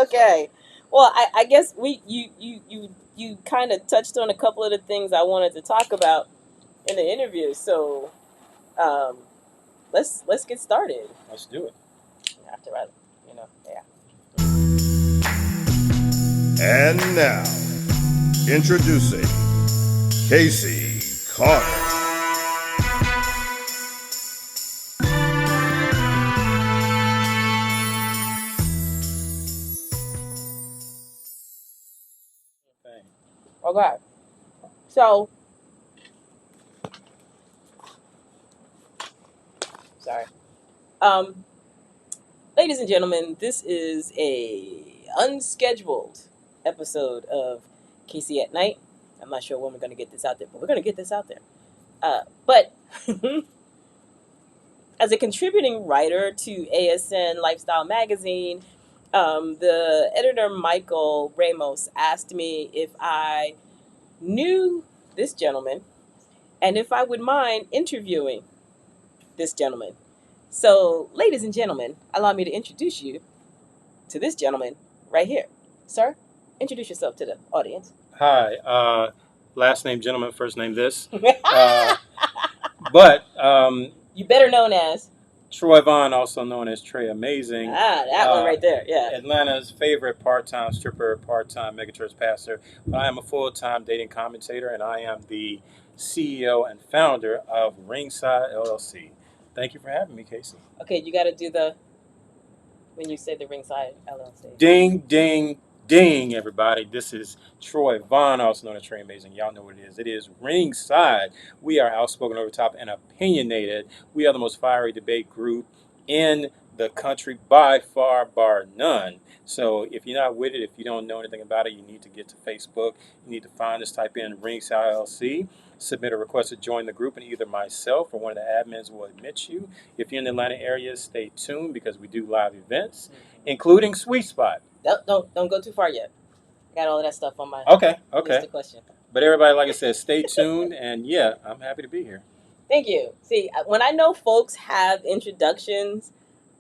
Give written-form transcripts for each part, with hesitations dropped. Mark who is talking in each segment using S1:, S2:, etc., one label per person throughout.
S1: Okay. Well, I guess you kind of touched on a couple of the things I wanted to talk about in the interview. So um, let's get started.
S2: Let's do it.
S1: After I, yeah.
S3: And now, introducing Casey Carter.
S1: Okay. So sorry. Um, Ladies and gentlemen, this is a unscheduled episode of Casey at Night. I'm not sure when we're going to get this out there, but we're going to get this out there. But as a contributing writer to ASN Lifestyle Magazine, the editor Michael Ramos asked me if I knew this gentleman and if I would mind interviewing this gentleman. So, ladies and gentlemen, allow me to introduce you to this gentleman right here. Sir, introduce yourself to the audience.
S2: Hi. Last name gentleman, first name this. But
S1: You better known as.
S2: Troy Vaughan, also known as Tré Amazing.
S1: That one right there, yeah.
S2: Atlanta's favorite part-time stripper, part-time megachurch pastor. But I am a full-time dating commentator, and I am the CEO and founder of Ringside, LLC. Thank you for having me, Casey.
S1: Okay, you got to do when you say the Ringside LLC.
S2: Ding, ding, ding, everybody. This is Troy Vaughan, also known as Tré Amazing. Y'all know what it is. It is Ringside. We are outspoken, over the top, and opinionated. We are the most fiery debate group in the country by far, bar none. So if you're not with it, if you don't know anything about it, you need to get to Facebook. You need to find us, type in Ringside LLC. Submit a request to join the group, and either myself or one of the admins will admit you. If you're in the Atlanta area, stay tuned because we do live events, including Sweet Spot.
S1: Don't go too far yet. Got all of that stuff on my
S2: Okay.
S1: list of questions.
S2: But everybody, like I said, stay tuned, and yeah, I'm happy to be here.
S1: Thank you. See, when I know folks have introductions,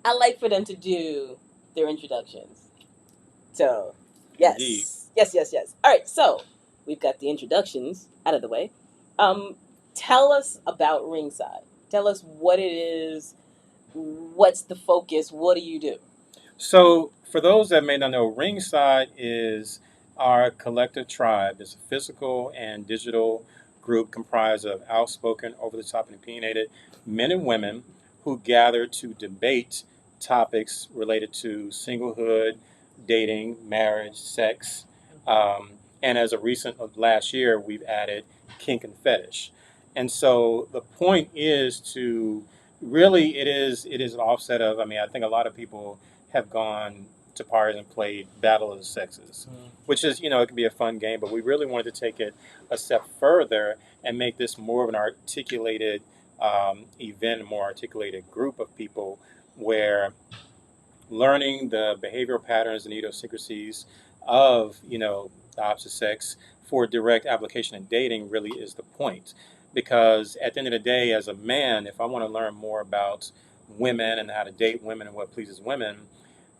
S1: I like for them to do their introductions. So, yes.
S2: Indeed.
S1: Yes. All right, so we've got the introductions out of the way. Tell us about Ringside. Tell us what it is. What's the focus? What do you do?
S2: So, for those that may not know, Ringside is our collective tribe. It's a physical and digital group comprised of outspoken, over-the-top, and opinionated men and women who gather to debate topics related to singlehood, dating, marriage, sex, and as of recent of last year, we've added kink and fetish. And so the point is to really, it is an offset of. I mean, I think a lot of people have gone to parties and played Battle of the Sexes, which is, it can be a fun game, but we really wanted to take it a step further and make this more of an articulated event, a more articulated group of people where learning the behavioral patterns and idiosyncrasies of, the opposite sex for direct application in dating really is the point. Because at the end of the day, as a man, if I want to learn more about women and how to date women and what pleases women,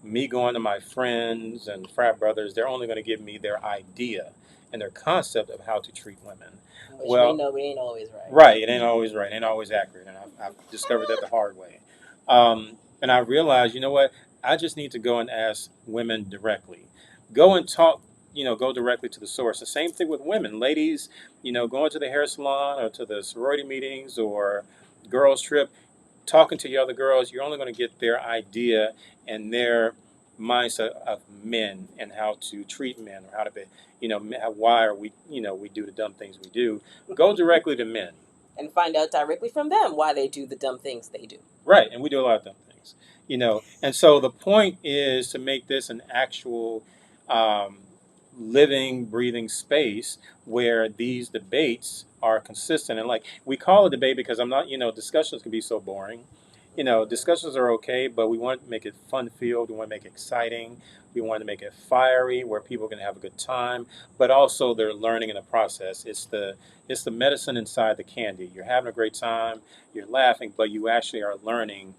S2: me going to my friends and frat brothers, they're only going to give me their idea and their concept of how to treat women.
S1: Which we know we ain't always right.
S2: Right, it ain't always right, it ain't always accurate, and I've discovered that the hard way. And I realized, you know what, I just need to go and ask women directly. Go and talk, go directly to the source. The same thing with women. Ladies, going to the hair salon or to the sorority meetings or girls trip, talking to your other girls, you're only going to get their idea and their mindset of men and how to treat men or how to be, why are we, we do the dumb things we do. Go directly to men.
S1: And find out directly from them why they do the dumb things they do.
S2: Right, and we do a lot of dumb things, And so the point is to make this an actual living, breathing space where these debates are consistent. And like, we call it debate because I'm not, discussions can be so boring. Discussions are okay, but we want to make it fun-filled. We want to make it exciting. We want to make it fiery where people can have a good time, but also they're learning in the process. It's the medicine inside the candy. You're having a great time, you're laughing, but you actually are learning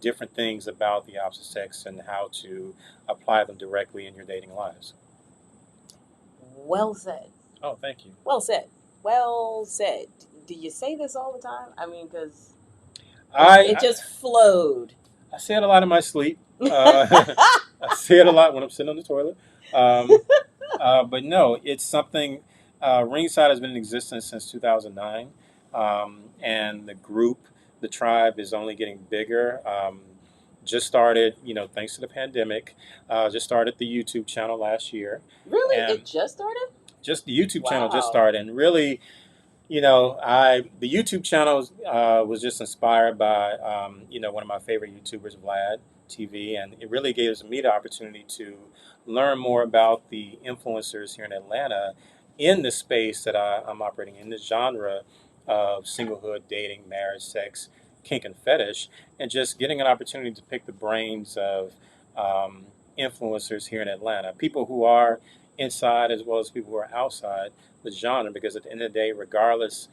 S2: different things about the opposite sex and how to apply them directly in your dating lives.
S1: Well said.
S2: Oh, thank you.
S1: Well said. Well said. Do you say this all the time? I mean, because it just flowed.
S2: I say it a lot in my sleep. I say it a lot when I'm sitting on the toilet. But no, it's something. Ringside has been in existence since 2009, and the group, the tribe, is only getting bigger. Just started, thanks to the pandemic. Just started the YouTube channel last year.
S1: Really,
S2: And
S1: it just started.
S2: Just the YouTube channel just
S1: Wow.
S2: started, and really, the YouTube channel was just inspired by one of my favorite YouTubers, Vlad TV, and it really gave me the opportunity to learn more about the influencers here in Atlanta in the space that I'm operating in, this genre of singlehood, dating, marriage, sex, kink, and fetish, and just getting an opportunity to pick the brains of influencers here in Atlanta, people who are inside as well as people who are outside the genre, because at the end of the day, regardless,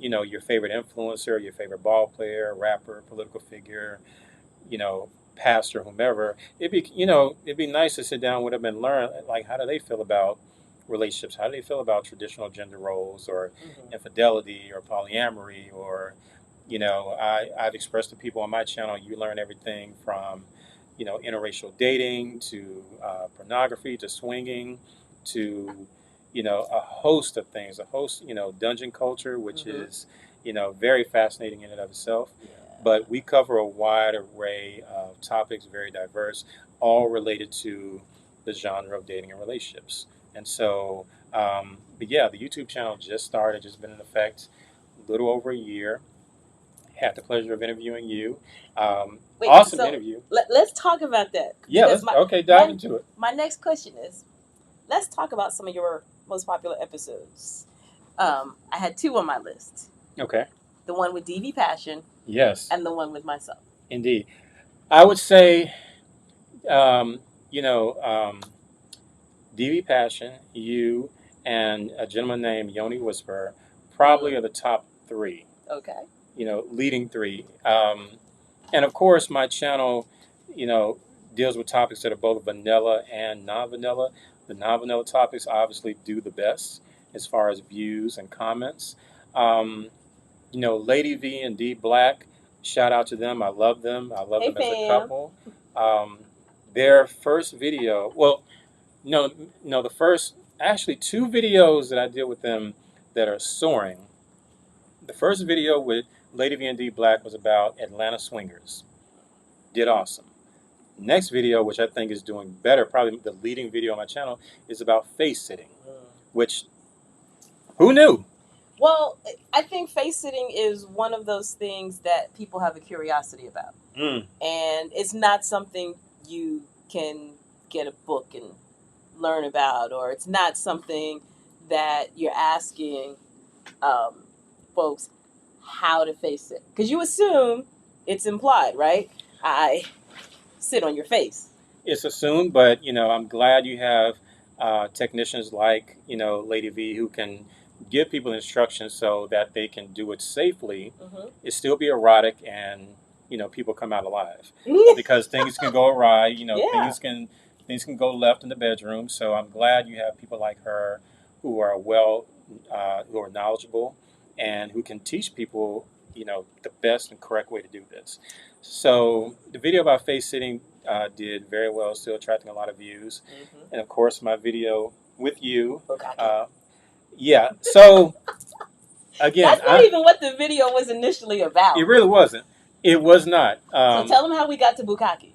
S2: your favorite influencer, your favorite ball player, rapper, political figure, pastor, whomever, it'd be nice to sit down with them and learn, like, how do they feel about relationships? How do they feel about traditional gender roles or infidelity or polyamory? Or, I've expressed to people on my channel, you learn everything from, interracial dating to pornography to swinging to, a host of things, dungeon culture, which is, very fascinating in and of itself.
S1: Yeah.
S2: But we cover a wide array of topics, very diverse, all related to the genre of dating and relationships. And so, but yeah, the YouTube channel just started, just been in effect a little over a year. Had the pleasure of interviewing you.
S1: Wait,
S2: awesome
S1: so
S2: interview.
S1: Let's talk about that.
S2: Yeah,
S1: Because
S2: dive into it.
S1: My next question is, let's talk about some of your most popular episodes. I had 2 on my list.
S2: Okay.
S1: The one with DV Passion
S2: Yes,
S1: and the one with myself.
S2: indeed. I would say, DV Passion, you, and a gentleman named Yoni Whisperer probably are the top 3.
S1: Okay.
S2: Leading 3. And of course, my channel, deals with topics that are both vanilla and non-vanilla. The non-vanilla topics obviously do the best as far as views and comments. Lady V and D Black, shout out to them. I love them. I love
S1: Hey,
S2: them as a
S1: fam.
S2: couple. Their first video, the first, actually 2 videos that I did with them that are soaring. The first video with Lady V and D Black was about Atlanta swingers. Did awesome. Next video, which I think is doing better, probably the leading video on my channel, is about face sitting, which, who knew?
S1: Well, I think face sitting is one of those things that people have a curiosity about. And it's not something you can get a book and learn about, or it's not something that you're asking folks how to face it. Because you assume it's implied, right? I sit on your face.
S2: It's assumed, but, I'm glad you have technicians like, Lady V, who can give people instructions so that they can do it safely. It still be erotic, and people come out alive, because things can go awry.
S1: Yeah.
S2: things can go left in the bedroom. So I'm glad you have people like her who are who are knowledgeable and who can teach people the best and correct way to do this. So the video about face sitting did very well, still attracting a lot of views. And of course, my video with you. Yeah. So again,
S1: that's not even what the video was initially about.
S2: It really wasn't. It was not.
S1: So tell them how we got to bukkake.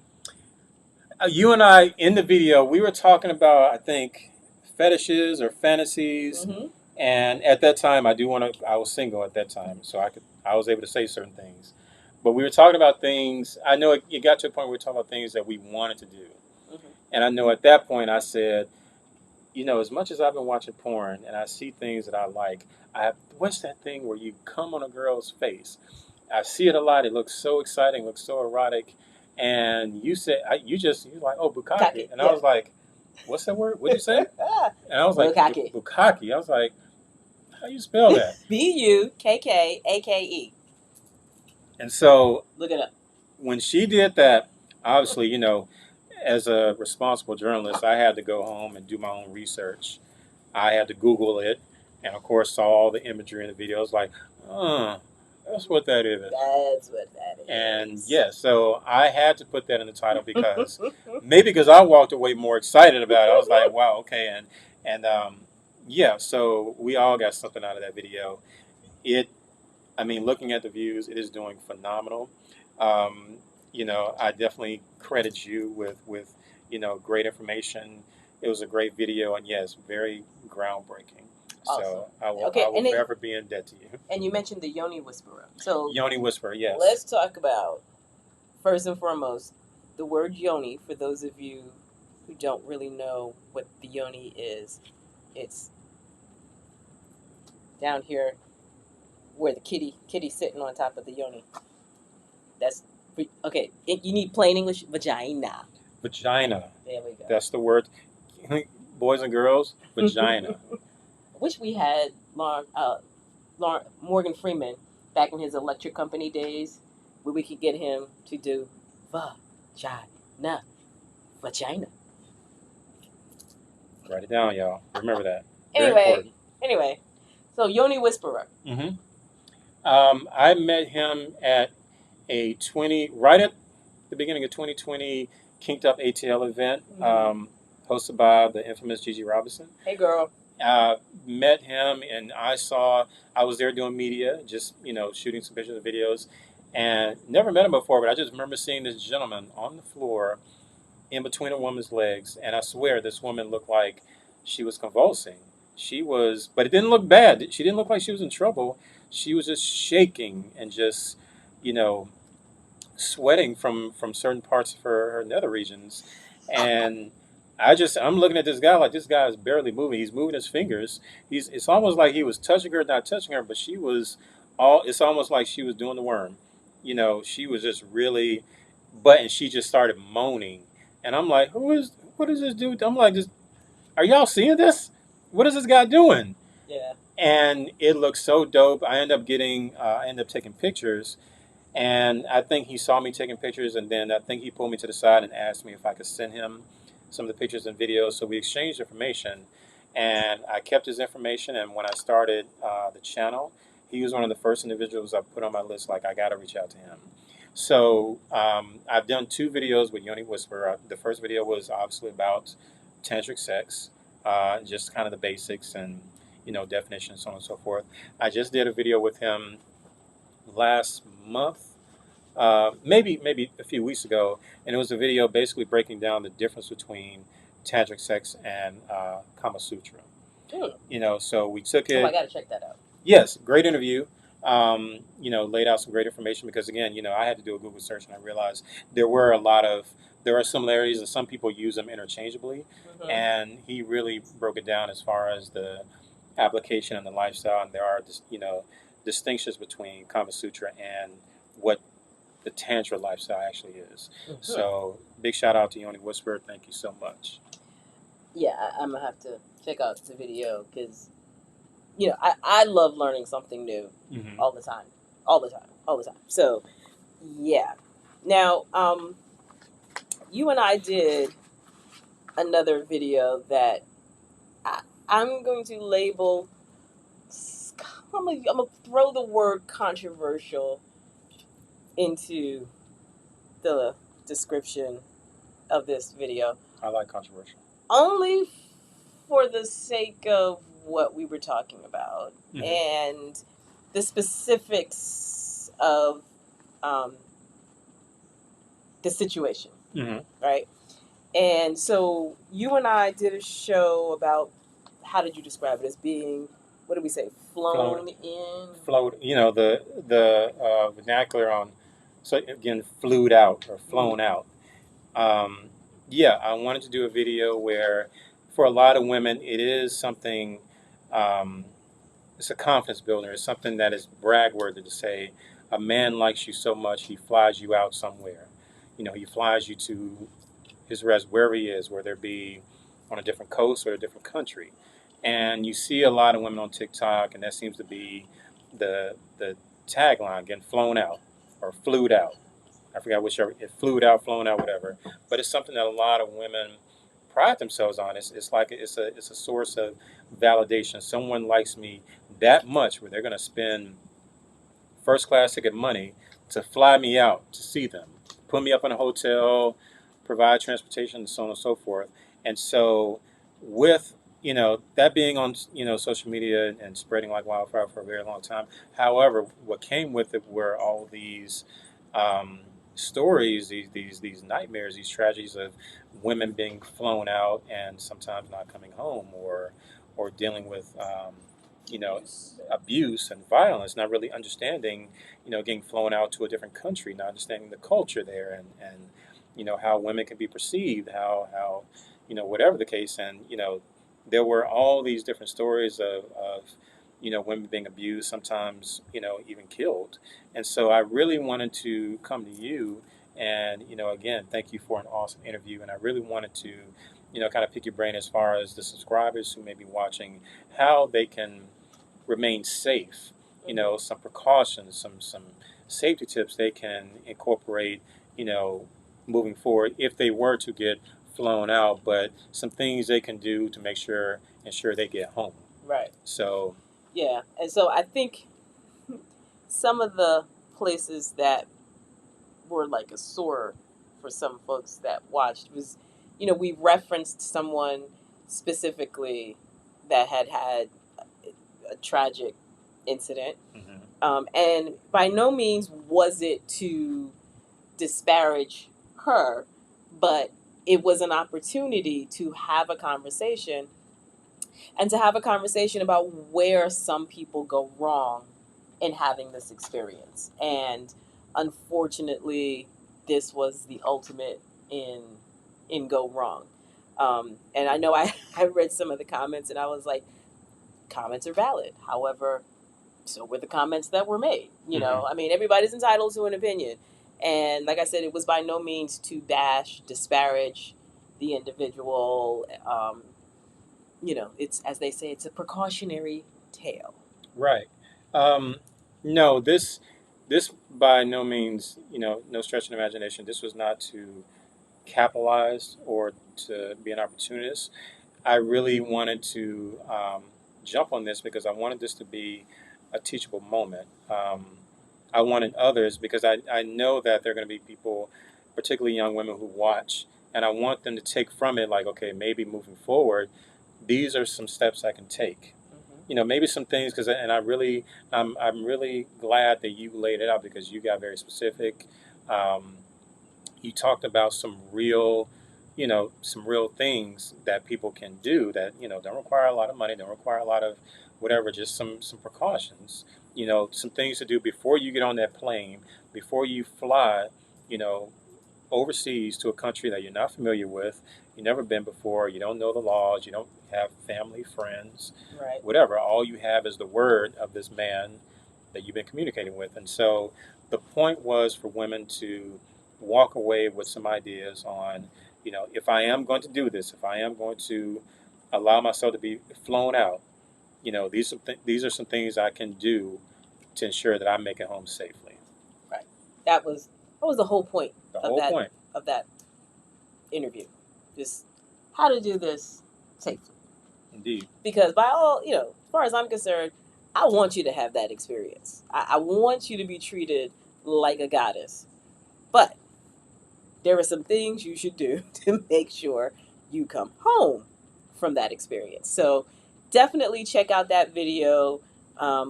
S2: You and I, in the video, we were talking about, I think, fetishes or fantasies. And at that time, I was single at that time, so I was able to say certain things. But we were talking about things. I know it got to a point where we were talking about things that we wanted to do. And I know at that point I said, as much as I've been watching porn and I see things that I like, what's that thing where you come on a girl's face? I see it a lot. It looks so exciting, looks so erotic. And you said, you're like, oh, bukkake. And I was like, what's that word? What'd you say? And I was like,
S1: bukkake.
S2: Bukkake. I was like, how do you spell that?
S1: Bukkake.
S2: And so,
S1: Look it up.
S2: when she did that, obviously, as a responsible journalist, I had to go home and do my own research. I had to Google it, and of course, saw all the imagery in the videos. Like, that's what that is.
S1: That's what that is.
S2: And yeah, so I had to put that in the title because maybe because I walked away more excited about it. I was like, wow, okay, and yeah, so we all got something out of that video. I mean, looking at the views, it is doing phenomenal. Um, I definitely credit you with great information. It was a great video, and yes, very groundbreaking.
S1: Awesome.
S2: So I will
S1: Okay,
S2: forever be in debt to you.
S1: And you mentioned the Yoni Whisperer. So
S2: Yoni Whisperer, yes.
S1: let's talk about, first and foremost, the word yoni. For those of you who don't really know what the yoni is, it's down here where the kitty's sitting on top of the yoni. That's okay. You need plain English, vagina.
S2: Vagina.
S1: There we go.
S2: That's the word. Boys and girls, vagina.
S1: Wish we had Morgan Freeman back in his electric company days, where we could get him to do vagina.
S2: Write it down, y'all. Remember that.
S1: Anyway, so Yoni Whisperer.
S2: Mm-hmm. I met him at right at the beginning of 2020 Kinked Up ATL event, hosted by the infamous Gigi Robinson.
S1: Hey, girl.
S2: Met him, and I was there doing media, just shooting some pictures and videos, and never met him before, but I just remember seeing this gentleman on the floor in between a woman's legs, and I swear this woman looked like she was convulsing. But it didn't look bad. She didn't look like she was in trouble. She was just shaking and just, sweating from certain parts of her nether regions. And I'm looking at this guy like this guy is barely moving. He's moving his fingers. It's almost like he was touching her, not touching her, but it's almost like she was doing the worm. She was just really, and she just started moaning. And I'm like, what is this dude? I'm like, are y'all seeing this? What is this guy doing?
S1: Yeah.
S2: And it looks so dope. I end up taking pictures, and I think he saw me taking pictures, and then I think he pulled me to the side and asked me if I could send him some of the pictures and videos. So we exchanged information, and I kept his information. And when I started the channel, he was one of the first individuals I put on my list. Like, I got to reach out to him. So I've done 2 videos with Yoni Whisperer. The first video was obviously about tantric sex, just kind of the basics and definitions, so on and so forth. I just did a video with him last month, maybe a few weeks ago, and it was a video basically breaking down the difference between tantric sex and Kama Sutra. So we took it.
S1: Oh, I gotta check that out.
S2: Yes, great interview. Laid out some great information because again, I had to do a Google search and I realized there are similarities and some people use them interchangeably. Mm-hmm. And he really broke it down as far as the application and the lifestyle, and there are distinctions between Kama Sutra and what the Tantra lifestyle actually is. Mm-hmm. So big shout out to Yoni Whisperer. Thank you so much.
S1: Yeah, I'm gonna have to check out the video because I love learning something new all the time. So yeah. Now you and I did another video that I'm going to label. I'm gonna throw the word controversial into the description of this video.
S2: I like controversial.
S1: Only for the sake of what we were talking about and the specifics of the situation, right? And so you and I did a show about, how did you describe it as being, what did we say, flown in?
S2: Float, the vernacular on, so again, flued out or flown out. I wanted to do a video where, for a lot of women, it is something, it's a confidence builder. It's something that is brag-worthy to say, a man likes you so much, he flies you out somewhere. He flies you to his wherever he is, whether it be on a different coast or a different country. And you see a lot of women on TikTok, and that seems to be the tagline, getting flown out or flued out. I forgot whichever, it flew out, flown out, whatever. But it's something that a lot of women pride themselves on. It's like it's a source of validation. Someone likes me that much where they're going to spend first class ticket money to fly me out to see them, put me up in a hotel, provide transportation, and so on and so forth. And so, with that being on social media and spreading like wildfire for a very long time. However, what came with it were all these stories, these nightmares, these tragedies of women being flown out and sometimes not coming home, or dealing with abuse and violence, not really understanding, getting flown out to a different country, not understanding the culture there, and how women can be perceived, how whatever the case, and there were all these different stories of women being abused, sometimes even killed, and so I really wanted to come to you, and again, thank you for an awesome interview, and I really wanted to kind of pick your brain as far as the subscribers who may be watching, how they can remain safe, some precautions, some safety tips they can incorporate, moving forward if they were to get flown out, but some things they can do to ensure they get home.
S1: Right.
S2: So,
S1: yeah. And so I think some of the places that were like a sore for some folks that watched was, we referenced someone specifically that had a tragic incident. And by no means was it to disparage her, but it was an opportunity to have a conversation, and to have a conversation about where some people go wrong in having this experience. And unfortunately, this was the ultimate in go wrong. And I know I read some of the comments, and I was like, comments are valid. However, so were the comments that were made. I mean, everybody's entitled to an opinion. And like I said, it was by no means to disparage the individual. It's, as they say, it's a precautionary tale.
S2: right. No, this by no means, no stretch of imagination. This was not to capitalize or to be an opportunist. I really wanted to jump on this because I wanted this to be a teachable moment. I wanted others, because I know that there are going to be people, particularly young women, who watch, and I want them to take from it, like, okay, maybe moving forward, these are some steps I can take. Maybe some things, because I'm really glad that you laid it out, because you got very specific. You talked about some real things that people can do that don't require a lot of money, don't require a lot of whatever, just some precautions. Some things to do before you get on that plane, before you fly, overseas to a country that you're not familiar with, you've never been before, you don't know the laws, you don't have family, friends,
S1: right,
S2: whatever. All you have is the word of this man that you've been communicating with. And so the point was for women to walk away with some ideas on, if I am going to do this, if I am going to allow myself to be flown out, these are some things I can do to ensure that I make it home safely.
S1: Right. That was the whole point.
S2: The whole point
S1: of that interview, just how to do this safely.
S2: Indeed.
S1: Because by all, as far as I'm concerned, I want you to have that experience. I want you to be treated like a goddess. But there are some things you should do to make sure you come home from that experience. So definitely check out that video.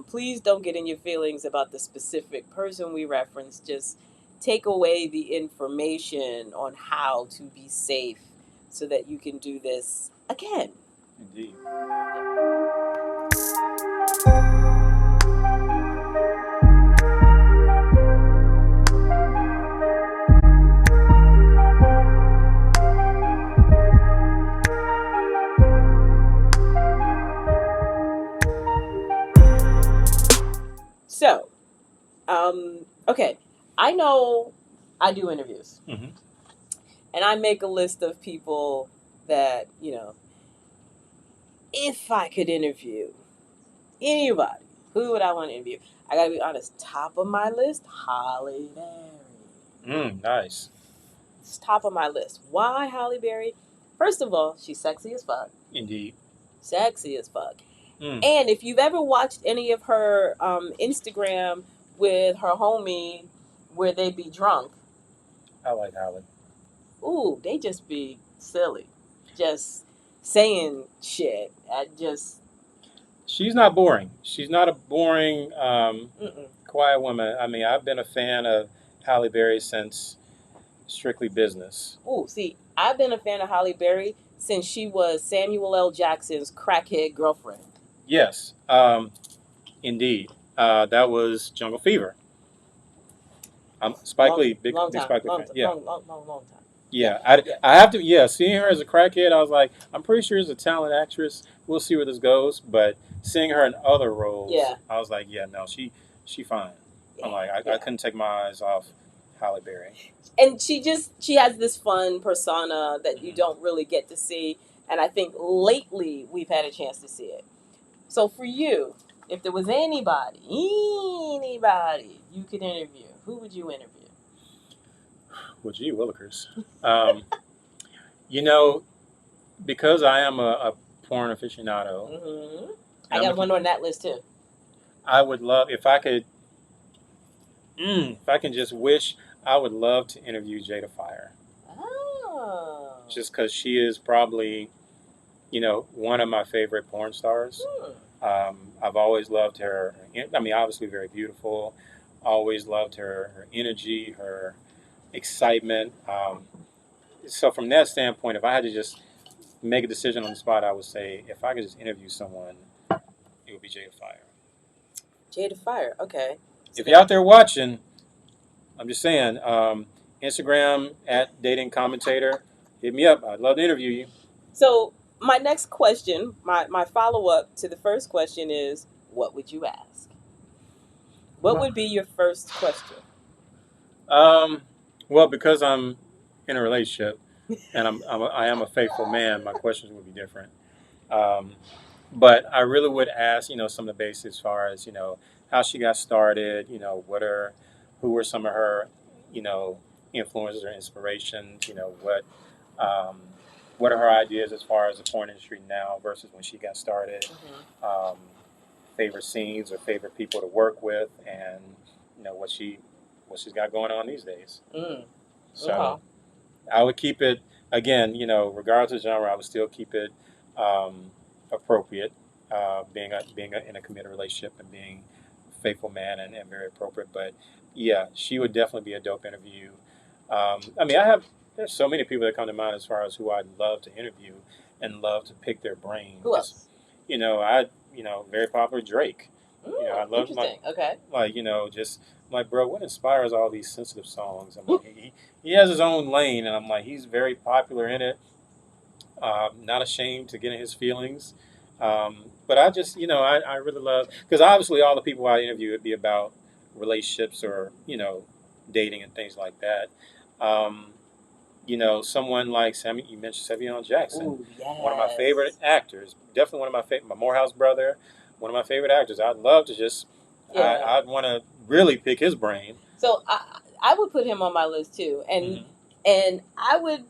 S1: Please don't get in your feelings about the specific person we referenced. Just take away the information on how to be safe so that you can do this again.
S2: Indeed.
S1: So, okay, I know I do interviews,
S2: Mm-hmm.
S1: and I make a list of people that, if I could interview anybody, who would I want to interview? I gotta be honest, top of my list, Holly Berry.
S2: Nice.
S1: It's top of my list. Why Halle Berry? First of all, she's sexy as fuck.
S2: Indeed.
S1: Sexy as fuck.
S2: Mm.
S1: And if you've ever watched any of her Instagram with her homie where they be drunk,
S2: I like Halle.
S1: ooh, they just be silly. Just saying shit.
S2: She's not boring. She's not a boring,
S1: Mm-mm.
S2: quiet woman. I mean, I've been a fan of Halle Berry since Strictly Business.
S1: Ooh, see, I've been a fan of Halle Berry since she was Samuel L. Jackson's crackhead girlfriend.
S2: Yes, indeed. That was Jungle Fever. Spike Lee, big Spike Lee fan. Yeah.
S1: Long time.
S2: Yeah,
S1: Yeah.
S2: I have to. Yeah, seeing her as a crackhead, I was like, I'm pretty sure she's a talented actress. We'll see where this goes. But seeing her in other roles,
S1: Yeah.
S2: I was like, yeah, no, she fine. I'm like, I
S1: Yeah.
S2: couldn't take my eyes off Halle Berry.
S1: And she has this fun persona that you don't really get to see. And I think lately we've had a chance to see it. So for you, if there was anybody you could interview, who would you interview?
S2: Well, gee willikers. You know, because I am a porn aficionado,
S1: Mm-hmm.
S2: and
S1: I got one on that list too.
S2: I would love if I could. If I can just wish, I would love to interview Jada Fire.
S1: Oh.
S2: Just because she is probably, one of my favorite porn stars. I've always loved her. I mean, obviously very beautiful. Always loved her energy, her excitement. So from that standpoint, if I had to just make a decision on the spot, I would say if I could just interview someone, it would be Jada Fire.
S1: Jada Fire. Okay.
S2: If you're out there watching, I'm just saying, Instagram at dating commentator, hit me up. I'd love to interview you.
S1: So my next question, my follow up to the first question is, what would you ask? What would be your first question?
S2: Well, because I'm in a relationship and I am a faithful man, my questions would be different. But I really would ask, some of the basics as far as, how she got started, who were some of her, influences or inspirations, what are her ideas as far as the porn industry now versus when she got started, favorite scenes or favorite people to work with, and, what she's got going on these days. So
S1: Okay.
S2: I would keep it, again, regardless of genre, I would still keep it appropriate, being in a committed relationship and being a faithful man and very appropriate. But yeah, she would definitely be a dope interview. I mean, there's so many people that come to mind as far as who I'd love to interview and love to pick their brain.
S1: Who else?
S2: Very popular Drake. I love
S1: Interesting. Okay.
S2: just like, bro, what inspires all these sensitive songs? I'm like, he has his own lane, and I'm like, he's very popular in it. Not ashamed to get in his feelings. But I just, I really love, because obviously all the people I interview would be about relationships or, dating and things like that. Someone like you mentioned Samuel Jackson,
S1: Ooh, yes.
S2: one of my favorite actors, definitely one of my favorite, my Morehouse brother, one of my favorite actors. I'd love to just, I'd want to really pick his brain.
S1: So I would put him on my list too, and I would,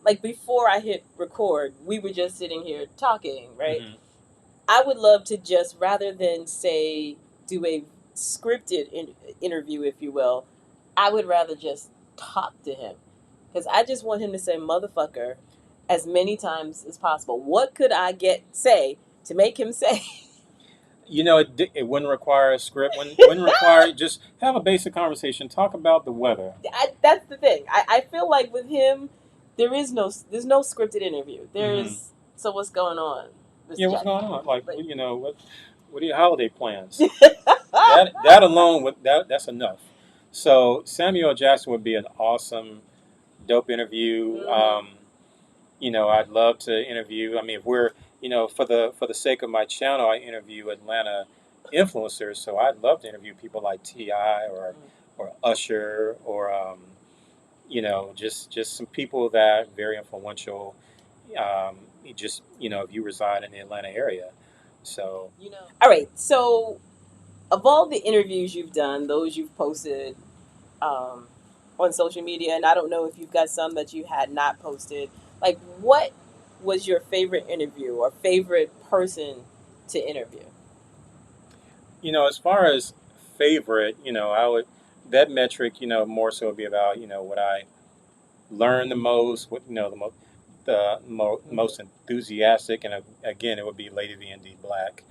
S1: like, before I hit record, we were just sitting here talking, right?
S2: Mm-hmm.
S1: I would love to just, rather than say do a scripted interview, if you will, I would rather just talk to him, because I just want him to say motherfucker as many times as possible. What could I say to make him say?
S2: It wouldn't require a script. Wouldn't require, just have a basic conversation. Talk about the weather.
S1: That's the thing. I feel like with him, there's no scripted interview. So what's going on?
S2: Yeah, what's going on? Like, what are your holiday plans?
S1: that
S2: that alone, that's enough. So Samuel Jackson would be an awesome, dope interview. I'd love to interview. I mean, if we're, for the sake of my channel, I interview Atlanta influencers. So I'd love to interview people like T.I. or Usher or just some people that are very influential. If you reside in the Atlanta area. So
S1: all right. So of all the interviews you've done, those you've posted on on social media, and I don't know if you've got some that you had not posted. Like, what was your favorite interview or favorite person to interview?
S2: As far as favorite, I would that metric, more so would be about, what I learned the most, what most enthusiastic, and again, it would be Lady V and D Black.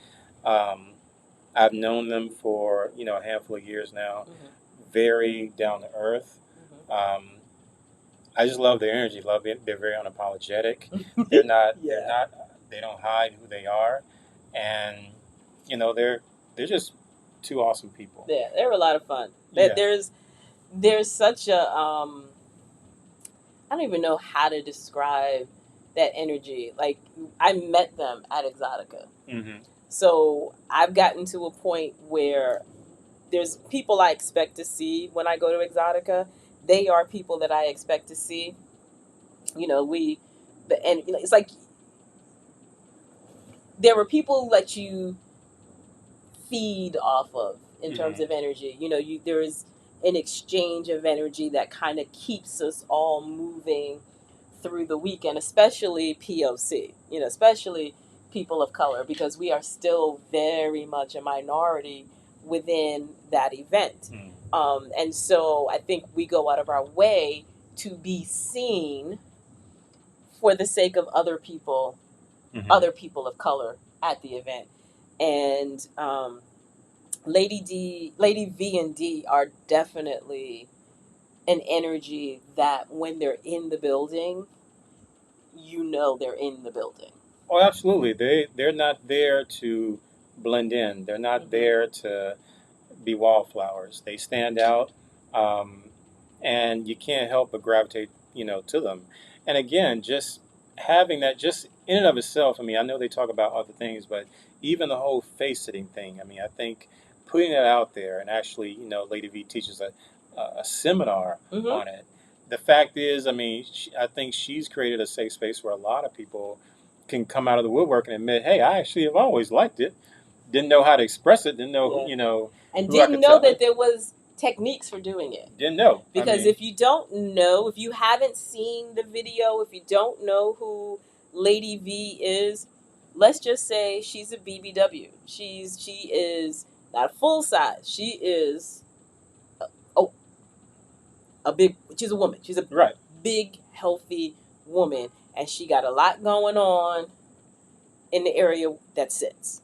S2: Um, I've known them for a handful of years now. Very down to earth. Um, I just love their energy. Love it. They're very unapologetic. They're not.
S1: Yeah.
S2: They're not. They don't hide who they are, and they're just two awesome people.
S1: Yeah, they're a lot of fun.
S2: Yeah.
S1: There's such a I don't even know how to describe that energy. Like, I met them at Exotica.
S2: Mm-hmm.
S1: So I've gotten to a point where there's people I expect to see when I go to Exotica. They are people that I expect to see. It's like there were people that you feed off of in terms of energy. There is an exchange of energy that kind of keeps us all moving through the weekend, especially POC, especially people of color, because we are still very much a minority within that event. And so I think we go out of our way to be seen for the sake of other people of color at the event. And Lady V and D are definitely an energy that when they're in the building, they're in the building.
S2: Oh, absolutely. They're not there to blend in. They're not there to be wallflowers. They stand out, and you can't help but gravitate, to them. And again, just having that, just in and of itself. I mean, I know they talk about other things, but even the whole face sitting thing. I mean, I think putting it out there, and actually, Lady V teaches a seminar on it. The fact is, I mean, I think she's created a safe space where a lot of people can come out of the woodwork and admit, hey, I actually have always liked it. Didn't know how to express it. Didn't know,
S1: and
S2: who I
S1: didn't
S2: could
S1: know
S2: tell
S1: that
S2: it.
S1: there was techniques for doing it.
S2: Didn't know.
S1: Because if you don't know, if you haven't seen the video, if you don't know who Lady V is, let's just say she's a BBW. She is not full size. She is she's a woman. She's a big, healthy woman, and she got a lot going on in the area that sits.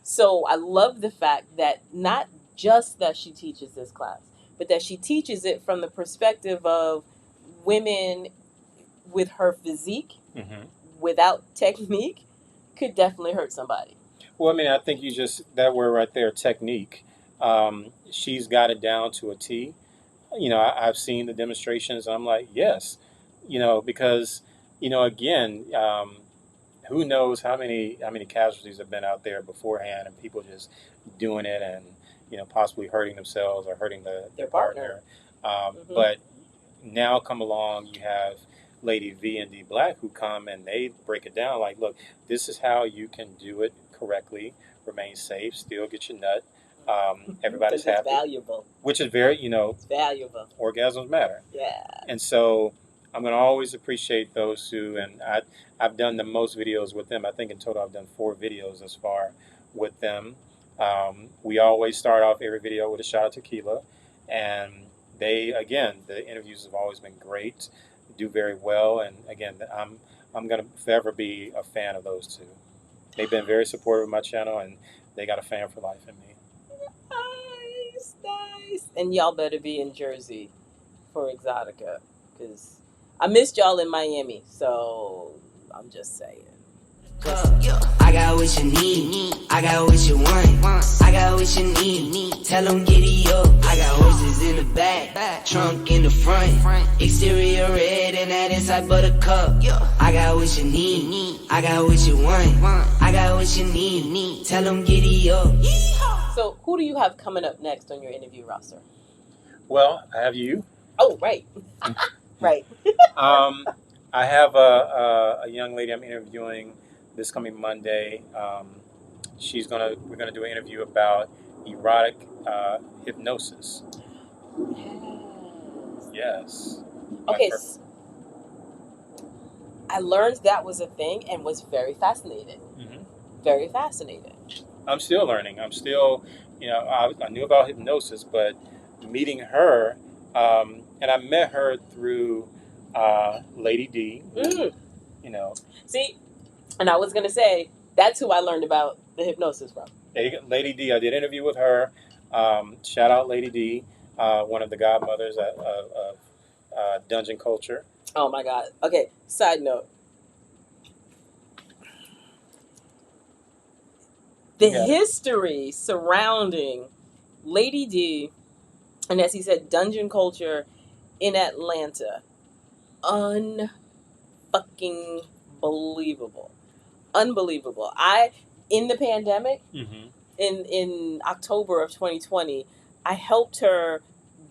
S1: So I love the fact that not just that she teaches this class, but that she teaches it from the perspective of women with her physique, without technique, could definitely hurt somebody.
S2: Well, I mean, I think that word right there, technique, she's got it down to a T. I've seen the demonstrations, and I'm like, yes, because, again, who knows how many casualties have been out there beforehand, and people just doing it and possibly hurting themselves or hurting their partner. But now come along, you have Lady V and D Black who come and they break it down like, look, this is how you can do it correctly, remain safe, still get your nut. Everybody's happy.
S1: Valuable.
S2: Which is very,
S1: it's valuable.
S2: Orgasms matter.
S1: Yeah.
S2: And so I'm going to always appreciate those two, and I've done the most videos with them. I think in total I've done 4 videos thus far with them. We always start off every video with a shot of tequila, and the interviews have always been great, do very well, and again, I'm going to forever be a fan of those two. They've been very supportive of my channel, and they got a fan for life in me.
S1: Nice. And y'all better be in Jersey for Exotica, because I missed y'all in Miami, so I'm just saying.
S4: I got what you need, I got what you want, I got what you need, tell them giddy up. I got horses in the back, trunk in the front, exterior red and that inside buttercup. I got what you need, I got what you want, I got what you need, tell them giddy up.
S1: So who do you have coming up next on your interview roster?
S2: Well, I have you.
S1: Oh, right. Right.
S2: I have a young lady I'm interviewing this coming Monday. We're gonna do an interview about erotic hypnosis.
S1: Yes.
S2: Yes.
S1: Okay, I learned that was a thing and was very fascinated.
S2: Mm-hmm.
S1: Very fascinated.
S2: I'm still learning. I'm still, I knew about hypnosis, but meeting her, and I met her through Lady D.
S1: Mm.
S2: You know,
S1: See, and I was going to say, that's who I learned about the hypnosis from.
S2: Lady D. I did an interview with her. Shout out Lady D, one of the godmothers of dungeon culture.
S1: Oh my God. Okay, side note. The
S2: You got it.
S1: history surrounding Lady D, and as he said, dungeon culture in Atlanta, unfucking believable. Unbelievable. In the pandemic,
S2: Mm-hmm.
S1: in October of 2020, I helped her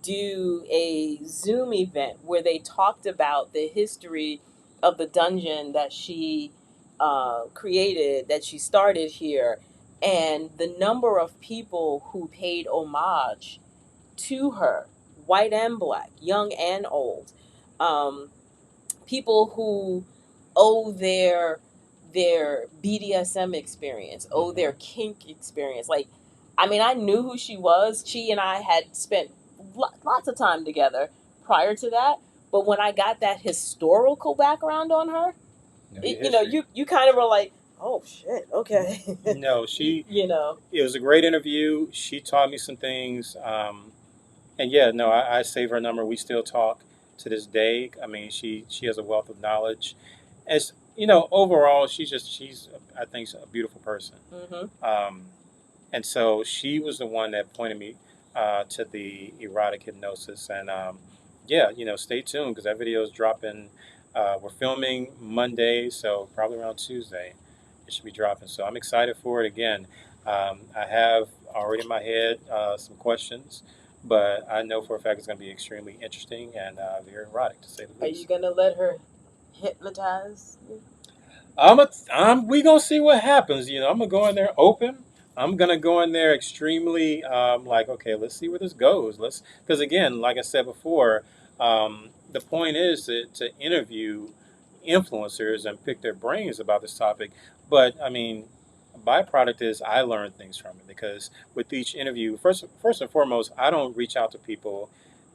S1: do a Zoom event where they talked about the history of the dungeon that she created, that she started here, and the number of people who paid homage to her, white and black, young and old, people who owe their BDSM experience, owe
S2: Mm-hmm.
S1: their kink experience. Like, I mean, I knew who she was. She and I had spent lots of time together prior to that. But when I got that historical background on her, you kind of were like, oh shit, okay.
S2: No, she.
S1: You know,
S2: It was a great interview. She taught me some things. And yeah, no, I save her number. We still talk to this day. I mean, she has a wealth of knowledge. As overall, she's I think a beautiful person.
S1: mm-hmm.
S2: And so she was the one that pointed me to the erotic hypnosis. And yeah, stay tuned because that video is dropping. We're filming Monday, so probably around Tuesday it should be dropping. So I'm excited for it. Again, I have already in my head some questions, but I know for a fact it's going to be extremely interesting and very erotic, to say the
S1: Are
S2: least.
S1: you gonna let her hypnotize you?
S2: We gonna see what happens. I'm gonna go in there open. I'm gonna go in there extremely like, okay, let's see where this goes. Because again, like I said before, the point is to interview influencers and pick their brains about this topic. But I mean, a byproduct is I learn things from it because with each interview, first and foremost, I don't reach out to people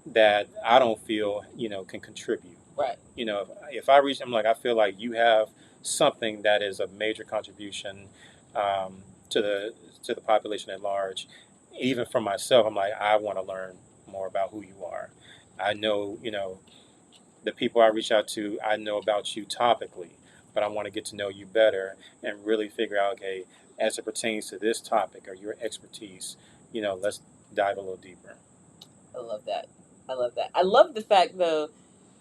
S2: that I don't feel can contribute.
S1: Right.
S2: If I reach, I'm like, I feel like you have something that is a major contribution um, to the population at large. Even for myself, I'm like, I want to learn more about who you are. I know, the people I reach out to, I know about you topically, but I want to get to know you better and really figure out, okay, as it pertains to this topic or your expertise, let's dive a little deeper.
S1: I love that. I love that. I love the fact, though,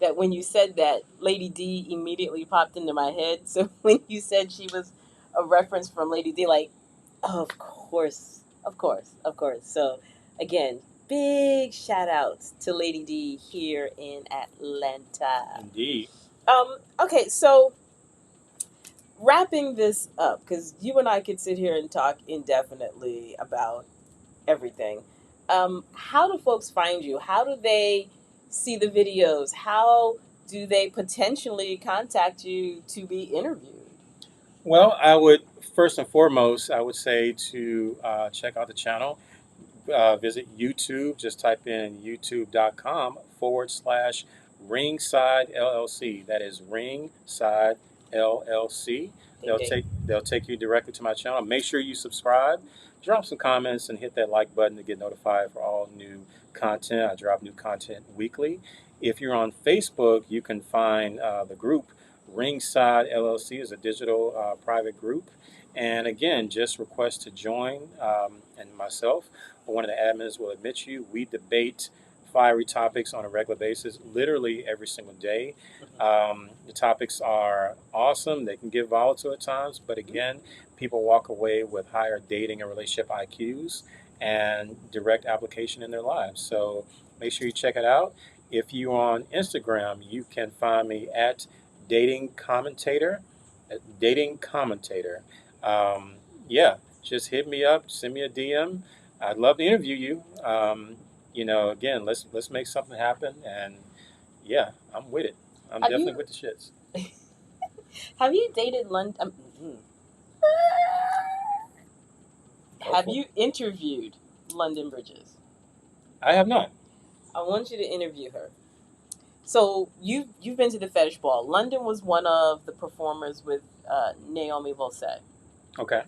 S1: that when you said that, Lady D immediately popped into my head. So when you said she was a reference from Lady D, like, oh, of course, of course, of course. So, again, big shout outs to Lady D here in Atlanta.
S2: Indeed.
S1: Okay, so wrapping this up, because you and I could sit here and talk indefinitely about everything. How do folks find you? How do they see the videos? How do they potentially contact you to be interviewed?
S2: Well, I would first and foremost, I would say to check out the channel. Visit YouTube. Just type in youtube.com/Ringside LLC. That is Ringside LLC. They'll take you directly to my channel. Make sure you subscribe. Drop some comments and hit that like button to get notified for all new content. I drop new content weekly. If you're on Facebook, you can find the group Ringside LLC is a digital private group. And again, just request to join, and myself or one of the admins will admit you. We debate fiery topics on a regular basis, literally every single day. The topics are awesome. They can get volatile at times, but again, people walk away with higher dating and relationship IQs and direct application in their lives. So make sure you check it out. If you're on Instagram, you can find me at Dating Commentator. Dating Commentator. Yeah, just hit me up, send me a DM. I'd love to interview you. Again, let's make something happen, and yeah, I'm with it. I'm
S1: Have
S2: definitely
S1: you
S2: with the shits.
S1: have you dated London?
S2: Go
S1: Have
S2: for it.
S1: you interviewed London Bridges?
S2: I have not.
S1: I want you to interview her. So you've been to the fetish ball. London was one of the performers with Naomi Volse.
S2: Okay.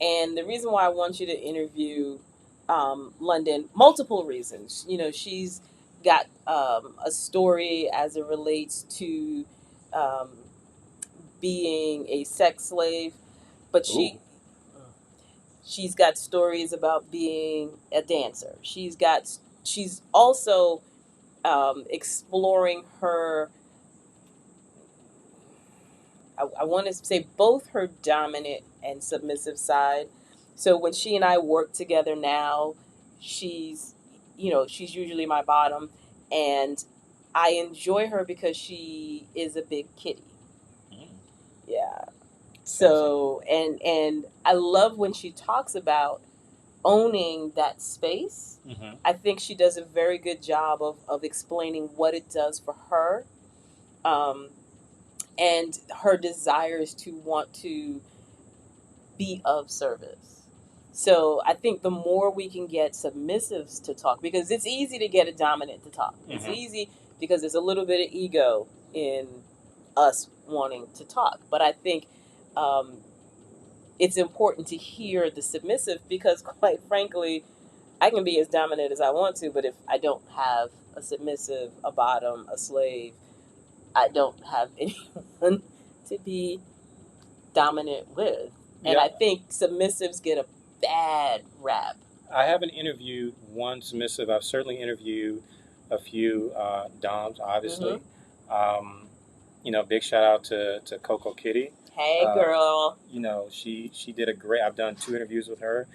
S1: And the reason why I want you to interview London, multiple reasons. You know, she's got a story as it relates to um, being a sex slave, but
S2: Ooh.
S1: she's got stories about being a dancer. She's also exploring her. I want to say both her dominant and submissive side. So when she and I work together now, she's, she's usually my bottom, and I enjoy her because she is a big kitty.
S2: Mm.
S1: Yeah. So and I love when she talks about owning that space.
S2: Mm-hmm.
S1: I think she does a very good job of explaining what it does for her. And her desires to want to be of service. So I think the more we can get submissives to talk, because it's easy to get a dominant to talk. It's
S2: Mm-hmm.
S1: easy because there's a little bit of ego in us wanting to talk. But I think it's important to hear the submissive because, quite frankly, I can be as dominant as I want to, but if I don't have a submissive, a bottom, a slave, I don't have anyone to be dominant with. And
S2: Yeah.
S1: I think submissives get a bad rap.
S2: I haven't interviewed one submissive. I've certainly interviewed a few doms, obviously. Big shout out to Coco Kitty.
S1: Hey, girl.
S2: She did a great. I've done 2 interviews with her.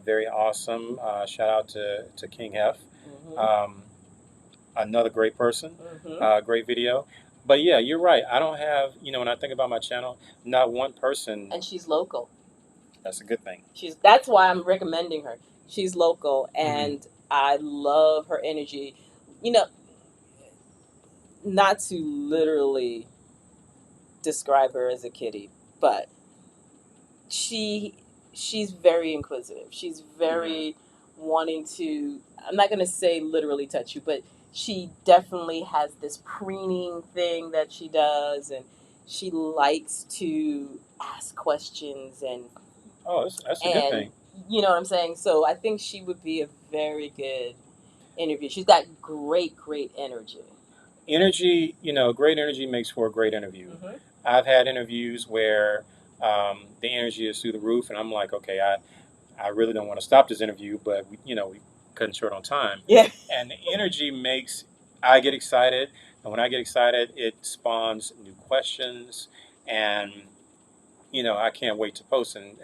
S2: Very awesome. Shout out to King F.
S1: Mm-hmm.
S2: Another great person.
S1: Mm-hmm.
S2: Great video. But yeah, you're right. I don't have, when I think about my channel, not one person.
S1: And she's local.
S2: That's a good thing.
S1: That's why I'm recommending her. She's local, and I love her energy. Not to literally describe her as a kitty, but she's very inquisitive. She's very wanting to. I'm not gonna say literally touch you, but she definitely has this preening thing that she does, and she likes to ask questions and
S2: Oh, that's a good thing.
S1: you know what I'm saying. So I think she would be a very good interview. She's got great energy.
S2: Energy, great energy makes for a great interview.
S1: Mm-hmm.
S2: I've had interviews where the energy is through the roof, and I'm like, okay, I really don't want to stop this interview, but we cutting short on time.
S1: Yeah.
S2: And the energy makes I get excited, and when I get excited, it spawns new questions, and I can't wait to post. And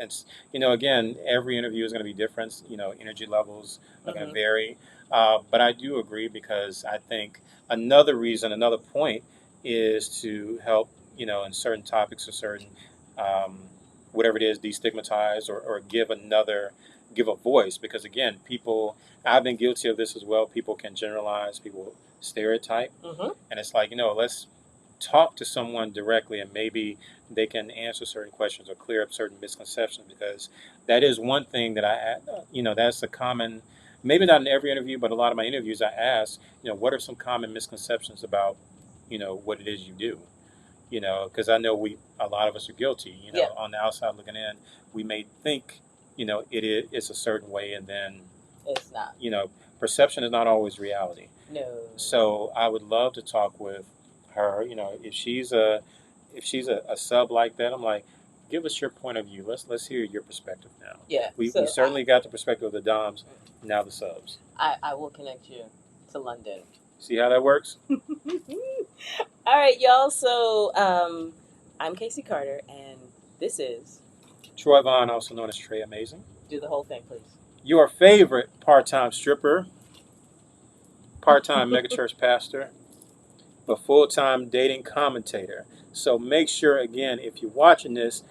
S2: again, every interview is going to be different. Energy levels are going to vary. But I do agree because I think another point is to help, in certain topics or certain, whatever it is, destigmatize or give a voice. Because again, I've been guilty of this as well. People can generalize, people stereotype.
S1: Mm-hmm.
S2: And it's like, let's talk to someone directly and maybe they can answer certain questions or clear up certain misconceptions, because that is one thing that that's a common, maybe not in every interview, but a lot of my interviews I ask, what are some common misconceptions about, what it is you do, because I know a lot of us are guilty, on the outside looking in, we may think, it's a certain way, and then
S1: it's not.
S2: Perception is not always reality.
S1: No.
S2: So I would love to talk with her. If she's a sub like that, I'm like, give us your point of view. Let's hear your perspective now.
S1: Yeah.
S2: We certainly got the perspective of the doms. Now the subs.
S1: I will connect you to London.
S2: See how that works?
S1: All right, y'all. So I'm Casey Carter, and this is
S2: Troy Vaughan, also known as Tré Amazing.
S1: Do the whole thing, please.
S2: Your favorite part-time stripper, part-time megachurch pastor, but full-time dating commentator. So make sure, again, if you're watching this,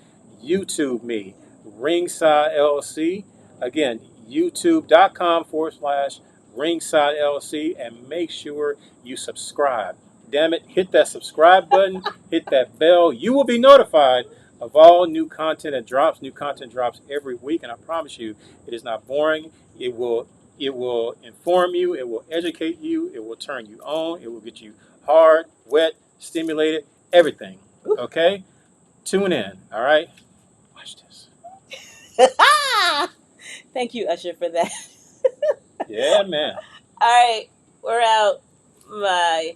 S2: YouTube me, Ringside LLC. Again, youtube.com/Ringside Ringside LLC, and make sure you subscribe. Damn it, hit that subscribe button, hit that bell. You will be notified of all new content that drops. New content drops every week, and I promise you, it is not boring. It will inform you, it will educate you, it will turn you on, it will get you hard, wet, stimulated, everything. Okay? Tune in, all right? Watch this.
S1: Thank you, Usher, for that.
S2: Yeah, man.
S1: All right, we're out. Bye.